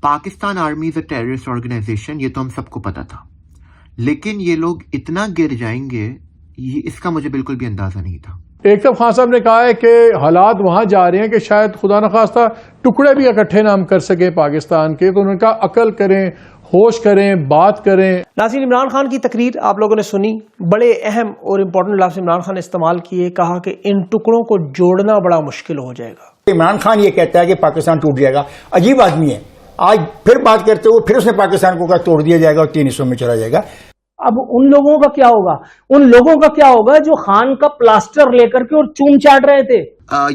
Pakistan army is a terrorist organisation, ये तो हम सबको पता था, लेकिन ये लोग इतना गिर जाएंगे इसका मुझे बिल्कुल भी अंदाजा नहीं था। एक तरफ खान साहब ने कहा है कि हालात वहां जा रहे हैं कि शायद खुदा न खास्ता टुकड़े भी इकट्ठे ना हम कर सके पाकिस्तान के, तो उन्होंने कहा अकल करें, होश करें, बात करें। नाज़रीन, इमरान खान की तकरीर आप लोगों ने सुनी, बड़े अहम और इम्पोर्टेंट लफ्ज़ इमरान खान ने इस्तेमाल किए, कहा कि इन टुकड़ों को जोड़ना बड़ा मुश्किल हो जाएगा। इमरान खान ये कहता है कि पाकिस्तान टूट जाएगा, अजीब आदमी है। आज फिर बात करते हुए फिर उसने पाकिस्तान को कहा तोड़ दिया जाएगा और 3 हिस्सों में चला जाएगा। अब उन लोगों का क्या होगा? उन लोगों का क्या होगा जो खान का प्लास्टर लेकर के और चूम चाट रहे थे?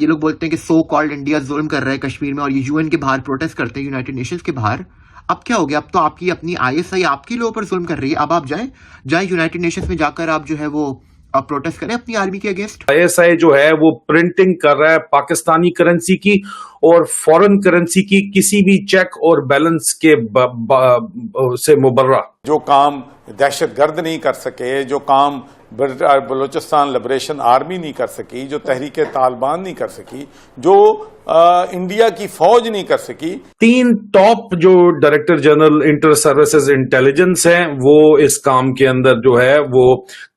ये लोग बोलते हैं कि सो कॉल्ड इंडिया जुल्म कर रहा है कश्मीर में, और ये यूएन के बाहर प्रोटेस्ट करते हैं, यूनाइटेड नेशंस के बाहर। अब क्या हो गया? अब तो आपकी अपनी आईएसआई आपके लोगों पर जुल्म कर रही है। अब आप जाए यूनाइटेड नेशंस में जाकर आप जो है वो आप प्रोटेस्ट करें अपनी आर्मी के अगेंस्ट। आईएसआई जो है वो प्रिंटिंग कर रहा है पाकिस्तानी करेंसी की और फॉरेन करेंसी की किसी भी चेक और बैलेंस के से मुबर्रा। जो काम दहशतगर्द नहीं कर सके, जो काम बलूचिस्तान लिबरेशन आर्मी नहीं कर सकी, जो तहरीक तालिबान नहीं कर सकी, जो इंडिया की फौज नहीं कर सकी। 3 टॉप जो director general inter services intelligence हैं वो इस काम के अंदर जो है वो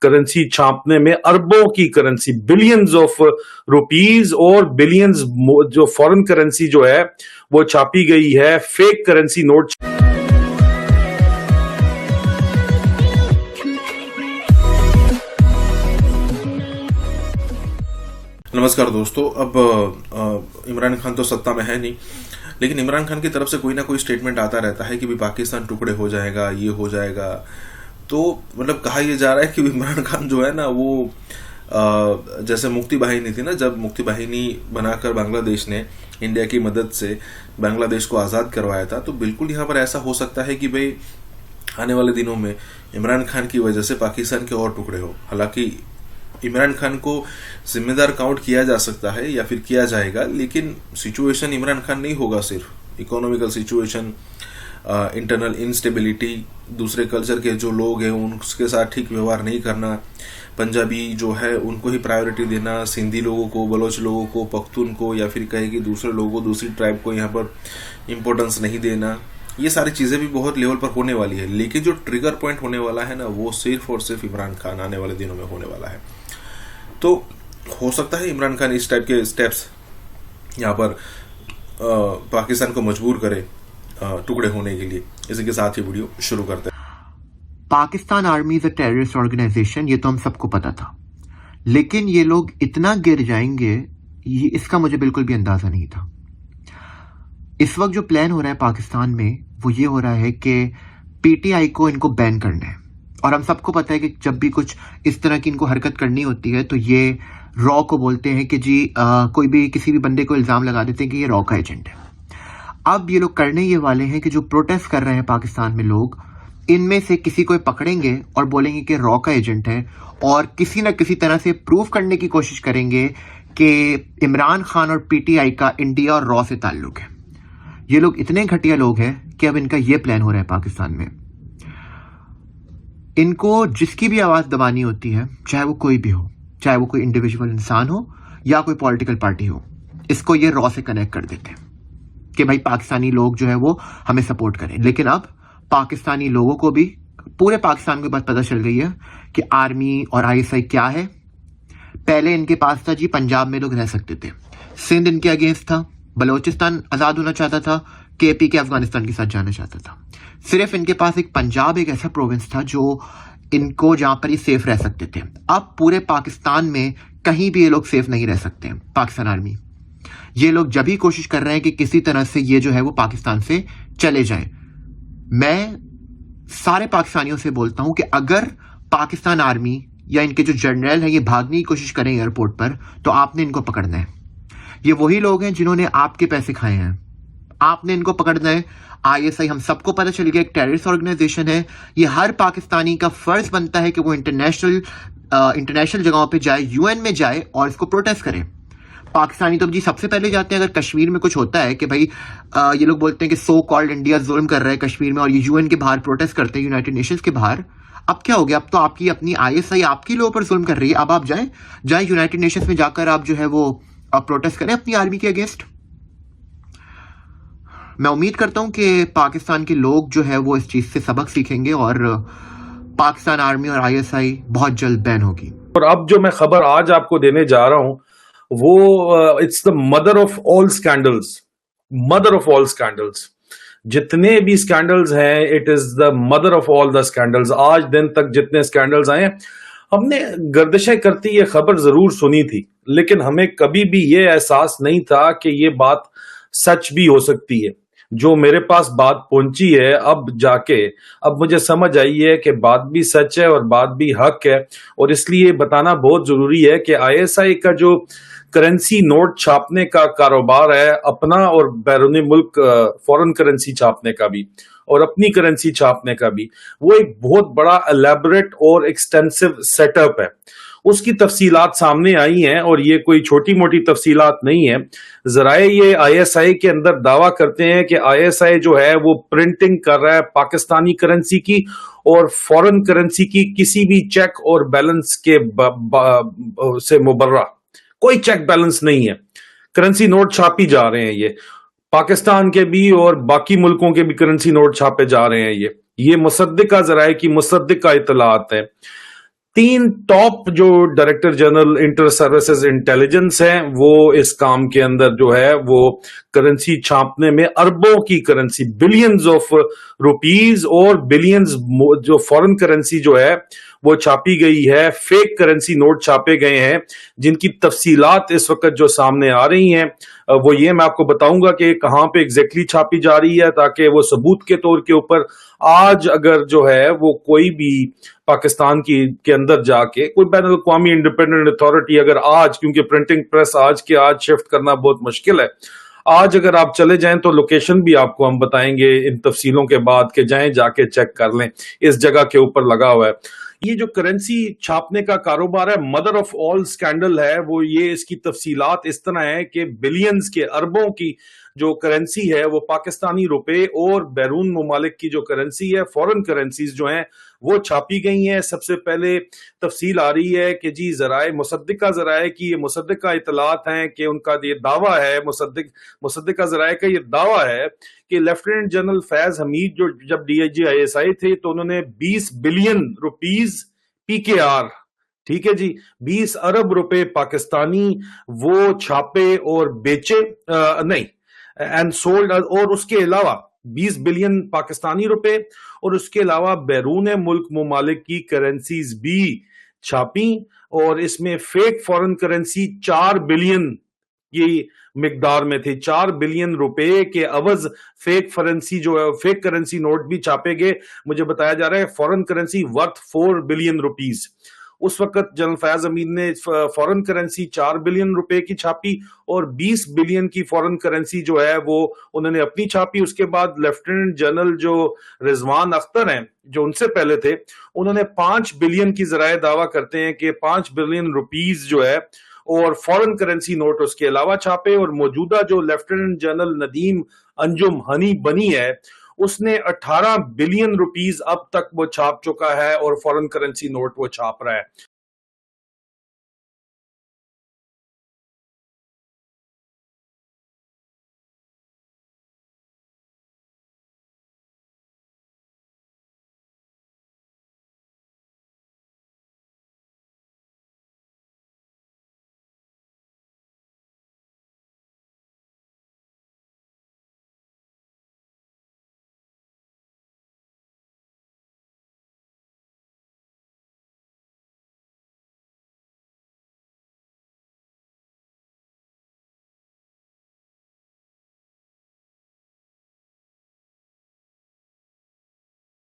करेंसी छापने में अरबों की करेंसी, बिलियंस ऑफ रुपीज और बिलियंस जो फॉरेन करेंसी जो है वो छापी गई है, फेक करेंसी नोट। नमस्कार दोस्तों। अब इमरान खान तो सत्ता में है नहीं, लेकिन इमरान खान की तरफ से कोई ना कोई स्टेटमेंट आता रहता है कि भी पाकिस्तान टुकड़े हो जाएगा, ये हो जाएगा। तो मतलब कहा यह जा रहा है कि इमरान खान जो है ना वो जैसे मुक्ति वाहिनी थी ना, जब मुक्ति वाहिनी बनाकर बांग्लादेश ने इंडिया की मदद से बांग्लादेश को आज़ाद करवाया था, तो बिल्कुल यहाँ पर ऐसा हो सकता है कि भाई आने वाले दिनों में इमरान खान की वजह से पाकिस्तान के और टुकड़े हो। हालांकि इमरान खान को जिम्मेदार काउंट किया जा सकता है या फिर किया जाएगा, लेकिन सिचुएशन इमरान खान नहीं होगा, सिर्फ इकोनॉमिकल सिचुएशन, इंटरनल इंस्टेबिलिटी, दूसरे कल्चर के जो लोग हैं उनके साथ ठीक व्यवहार नहीं करना, पंजाबी जो है उनको ही प्रायोरिटी देना, सिंधी लोगों को, बलोच लोगों को, पख्तून को, या फिर कहे कि दूसरे लोगों को, दूसरी ट्राइब को यहाँ पर इम्पोर्टेंस नहीं देना, ये सारी चीजें भी बहुत लेवल पर होने वाली है। लेकिन जो ट्रिगर पॉइंट होने वाला है ना वो सिर्फ और सिर्फ इमरान खान आने वाले दिनों में होने वाला है। तो हो सकता है इमरान खान इस टाइप के स्टेप्स यहाँ पर पाकिस्तान को मजबूर करे टुकड़े होने के लिए। इसी के साथ ही वीडियो शुरू करते हैं। Pakistan army is a terrorist organisation, ये तो हम सबको पता था, लेकिन ये लोग इतना गिर जाएंगे इसका मुझे बिल्कुल भी अंदाजा नहीं था। इस वक्त जो प्लान हो रहा है पाकिस्तान में वो ये हो रहा है कि पीटीआई को इनको बैन करना है, और हम सबको पता है कि जब भी कुछ इस तरह की इनको हरकत करनी होती है तो ये रॉ को बोलते हैं कि जी कोई भी किसी भी बंदे को इल्जाम लगा देते हैं कि ये रॉ का एजेंट है। अब ये लोग करने ये वाले हैं कि जो प्रोटेस्ट कर रहे हैं पाकिस्तान में लोग, इनमें से किसी को पकड़ेंगे और बोलेंगे कि रॉ का एजेंट है, और किसी न किसी तरह से प्रूव करने की कोशिश करेंगे कि इमरान खान और पीटीआई का इंडिया और रॉ से ताल्लुक है। ये लोग इतने घटिया लोग हैं कि अब इनका ये प्लान हो रहा है पाकिस्तान में। इनको जिसकी भी आवाज दबानी होती है, चाहे वो कोई भी हो, चाहे वो कोई इंडिविजुअल इंसान हो या कोई पॉलिटिकल पार्टी हो, इसको ये रॉ से कनेक्ट कर देते हैं कि भाई पाकिस्तानी लोग जो है वो हमें सपोर्ट करें। लेकिन अब पाकिस्तानी लोगों को भी, पूरे पाकिस्तान को बात पता चल गई है कि आर्मी और आईएसआई क्या है। पहले इनके पास था जी पंजाब में लोग रह सकते थे, सिंध इनके अगेंस्ट था, बलोचिस्तान आजाद होना चाहता था, केपी के अफगानिस्तान के साथ जाना चाहता था। सिर्फ इनके पास एक पंजाब एक ऐसा प्रोविंस था जो इनको जहां पर ये सेफ रह सकते थे। अब पूरे पाकिस्तान में कहीं भी ये लोग सेफ नहीं रह सकते हैं। पाकिस्तान आर्मी, ये लोग जब भी कोशिश कर रहे हैं कि किसी तरह से ये जो है वो पाकिस्तान से चले जाए। मैं सारे पाकिस्तानियों से बोलता हूं कि अगर पाकिस्तान आर्मी या इनके जो जनरल हैं ये भागने की कोशिश करें एयरपोर्ट पर, तो आपने इनको पकड़ना है। ये वही लोग हैं जिन्होंने आपके पैसे खाए हैं, आपने इनको पकड़ना है। आईएसआई हम सबको पता चल गया एक टेररिस्ट ऑर्गेनाइजेशन है। ये हर पाकिस्तानी का फर्ज बनता है कि वो इंटरनेशनल जगहों पे जाए, यूएन में जाए और इसको प्रोटेस्ट करे। पाकिस्तानी तो जी सबसे पहले जाते हैं अगर कश्मीर में कुछ होता है कि भाई ये लोग बोलते हैं कि सो कॉल्ड इंडिया जुल्म कर रहा है कश्मीर में, और ये यूएन के बाहर प्रोटेस्ट करते हैं, यूनाइटेड नेशंस के बाहर। अब क्या हो गया? अब तो आपकी अपनी आईएसआई आपके लोगों पर जुल्म कर रही है। अब आप जाए यूनाइटेड नेशंस में जाकर आप जो है वो प्रोटेस्ट करें अपनी आर्मी के अगेंस्ट। मैं उम्मीद करता हूं कि पाकिस्तान के लोग जो है वो इस चीज से सबक सीखेंगे और पाकिस्तान आर्मी और आईएसआई बहुत जल्द बैन होगी। और अब जो मैं खबर आज आपको देने जा रहा हूं वो it's the mother of all scandals, mother of all scandals. जितने भी स्कैंडल्स हैं, it is the mother of all the scandals. आज दिन तक जितने स्कैंडल्स आए, हमने गर्दिशें करती ये खबर जरूर सुनी थी, लेकिन हमें कभी भी ये एहसास नहीं था कि ये बात सच भी हो सकती है। जो मेरे पास बात पहुंची है अब जाके, अब मुझे समझ आई है कि बात भी सच है और बात भी हक है। और इसलिए बताना बहुत जरूरी है कि आईएसआई का जो करेंसी नोट छापने का कारोबार है, अपना और बैरूनी मुल्क फॉरेन करेंसी छापने का भी और अपनी करेंसी छापने का भी, वो एक बहुत बड़ा एलैबोरेट और एक्सटेंसिव सेटअप है। उसकी तफसीलात सामने आई हैं और ये कोई छोटी मोटी तफसीलात नहीं है। जराए ये आईएसआई के अंदर दावा करते हैं कि आईएसआई जो है वो प्रिंटिंग कर रहा है पाकिस्तानी करेंसी की और फॉरेन करेंसी की किसी भी चेक और बैलेंस के से मुबर्रा। कोई चेक बैलेंस नहीं है, करेंसी नोट छापी जा रहे हैं। ये पाकिस्तान के भी और बाकी मुल्कों के भी करेंसी नोट छापे जा रहे हैं। ये मुसद्दिका जराए की मुसद्दिका इतलात है। 3 टॉप जो director general inter services intelligence हैं, वो इस काम के अंदर जो है वो करेंसी छापने में अरबों की करेंसी, बिलियंस ऑफ रुपीज और बिलियंस जो फॉरेन करेंसी जो है वो छापी गई है। फेक करेंसी नोट छापे गए हैं, जिनकी तफसीलात इस वक्त जो सामने आ रही हैं वो ये मैं आपको बताऊंगा कि कहां पे एग्जैक्टली छापी जा रही है, ताकि वो सबूत के तौर के ऊपर आज अगर जो है वो कोई भी पाकिस्तान के अंदर जाके कोई बैनुल अक़वामी इंडिपेंडेंट अथॉरिटी अगर आज, क्योंकि प्रिंटिंग प्रेस आज के आज शिफ्ट करना बहुत मुश्किल है, आज अगर आप चले जाएं तो लोकेशन भी आपको हम बताएंगे इन तफसीलों के बाद कि जाएं जाके चेक कर लें, इस जगह के ऊपर लगा हुआ है। ये जो करेंसी छापने का कारोबार है, मदर ऑफ ऑल स्कैंडल है, वो ये इसकी तफसीलात इस तरह है कि बिलियंस के, अरबों की जो करेंसी है वो पाकिस्तानी रुपए और बैरून ममालिक की जो करेंसी है, फॉरेन करेंसीज जो हैं वो छापी गई हैं। सबसे पहले तफसील आ रही है कि जी जराए मुसद्दिका जराए की ये मुसद्दिका इतलात हैं कि उनका ये दावा है, मुसद्दिका जराए का ये दावा है कि लेफ्टिनेंट जनरल फैज हमीद जो जब डीआईजी आईएसआई थे तो उन्होंने 20 बिलियन रुपीज पीकेआर, ठीक है जी, 20 अरब रुपए पाकिस्तानी वो छापे और बेचे, नहीं एंड सोल्ड, और उसके अलावा 20 बिलियन पाकिस्तानी रुपए और उसके अलावा बैरून मुल्क ममालिक की करेंसीज भी छापी। और इसमें फेक फॉरेन करेंसी 4 बिलियन की मिकदार में थी। 4 बिलियन रुपए के अवज फेक करेंसी जो है, फेक करेंसी नोट भी छापे गए। मुझे बताया जा रहा है foreign currency worth 4 billion rupees. उस वक्त जनरल फैज हमीद ने फॉरेन करेंसी 4 बिलियन रुपए की छापी और 20 बिलियन की फॉरेन करेंसी जो है वो उन्होंने अपनी छापी। उसके बाद लेफ्टिनेंट जनरल जो रिजवान अख्तर हैं, जो उनसे पहले थे, उन्होंने 5 बिलियन की जराए दावा करते हैं कि 5 बिलियन रुपीज जो है और फॉरेन करेंसी नोट उसके अलावा छापे। और मौजूदा जो लेफ्टिनेंट जनरल नदीम अंजुम हनी बनी है, उसने 18 बिलियन रुपीज अब तक वो छाप चुका है और फॉरेन करेंसी नोट वो छाप रहा है।